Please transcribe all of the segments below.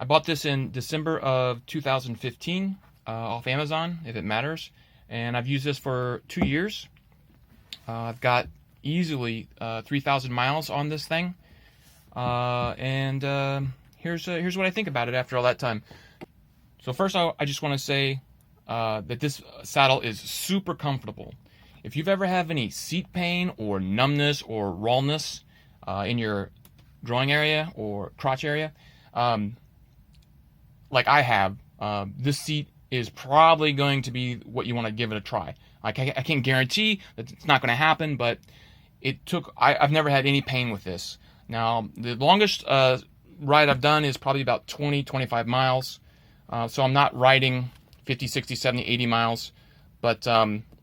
I bought this in December of 2015 off Amazon, if it matters, and I've used this for 2 years. I've got easily 3,000 miles on this thing, and here's what I think about it after all that time. So first, I just want to say that this saddle is super comfortable. If you've ever had any seat pain or numbness or rawness in your groin area or crotch area, like I have, this seat is probably going to be what you want to give it a try. I can't guarantee that it's not going to happen, but I've never had any pain with this. Now, the longest ride I've done is probably about 20, 25 miles. So I'm not riding 50, 60, 70, 80 miles. But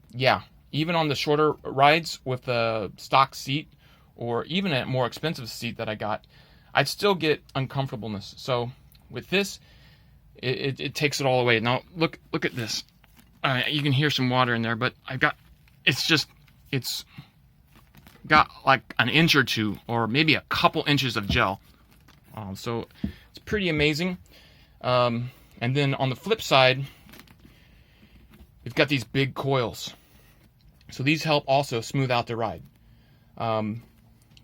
yeah, even on the shorter rides with a stock seat or even a more expensive seat that I got, I'd still get uncomfortableness. So with this, it takes it all away. Now look at this. You can hear some water in there, but it's got like an inch or two, or maybe a couple inches of gel. So it's pretty amazing. And then on the flip side, we've got these big coils. So these help also smooth out the ride.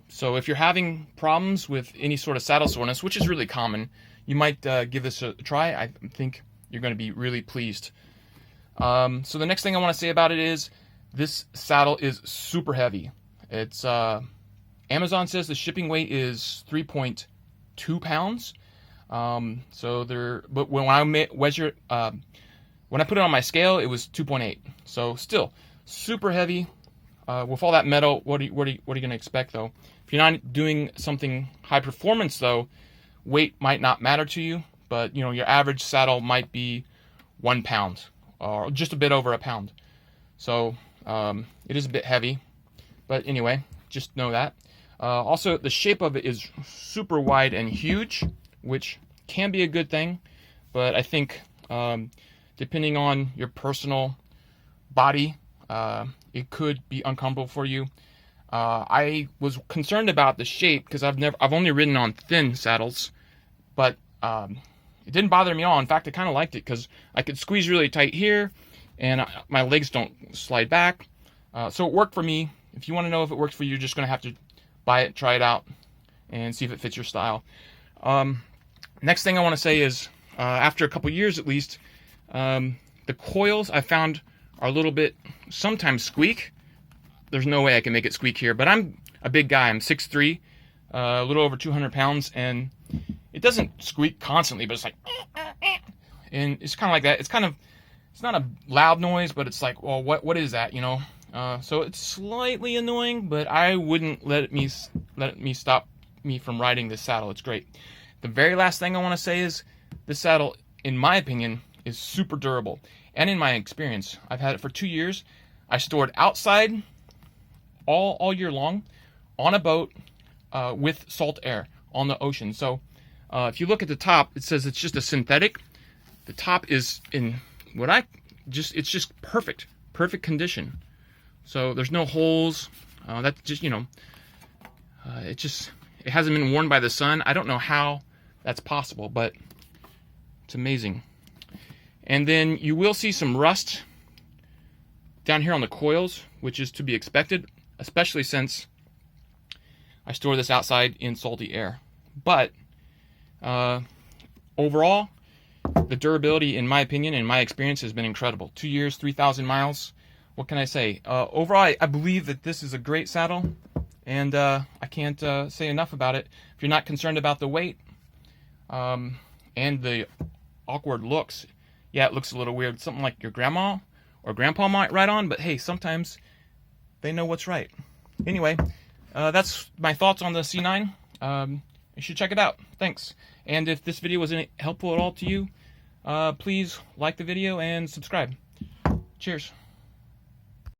So if you're having problems with any sort of saddle soreness, which is really common, you might give this a try. I think you're going to be really pleased. So the next thing I want to say about it is this saddle is super heavy. It's Amazon says the shipping weight is 3.2 pounds. But when I measure when I put it on my scale, it was 2.8. So still super heavy. With all that metal, what are you going to expect though? If you're not doing something high performance though, weight might not matter to you. But your average saddle might be 1 pound or just a bit over a pound. So it is a bit heavy. But anyway, just know that. Also, the shape of it is super wide and huge, which can be a good thing. But I think depending on your personal body, it could be uncomfortable for you. I was concerned about the shape because I've only ridden on thin saddles, but it didn't bother me at all. In fact, I kind of liked it because I could squeeze really tight here, and my legs don't slide back. So it worked for me. If you want to know if it works for you, you're just going to have to buy it, try it out, and see if it fits your style. Next thing I want to say is, after a couple years at least, the coils I found are a little bit, sometimes squeak. There's no way I can make it squeak here, but I'm a big guy. I'm 6'3", a little over 200 pounds, and it doesn't squeak constantly, but it's like, and it's kind of like that. It's not a loud noise, but it's like, well, what is that, So it's slightly annoying, but I wouldn't let me stop me from riding this saddle. It's great. The very last thing I want to say is this saddle, in my opinion, is super durable. And in my experience, I've had it for 2 years. I stored outside all year long on a boat with salt air on the ocean. So if you look at the top, it says it's just a synthetic. The top is in it's just perfect condition. So there's no holes. That's just, it hasn't been worn by the sun. I don't know how that's possible, but it's amazing. And then you will see some rust down here on the coils, which is to be expected, especially since I store this outside in salty air. But overall, the durability, in my opinion, in my experience, has been incredible. 2 years, 3,000 miles. What can I say? Overall, I believe that this is a great saddle, and I can't say enough about it. If you're not concerned about the weight and the awkward looks, yeah, it looks a little weird. Something like your grandma or grandpa might ride on, but hey, sometimes they know what's right. Anyway, that's my thoughts on the C9. You should check it out. Thanks. And if this video was helpful at all to you, please like the video and subscribe. Cheers.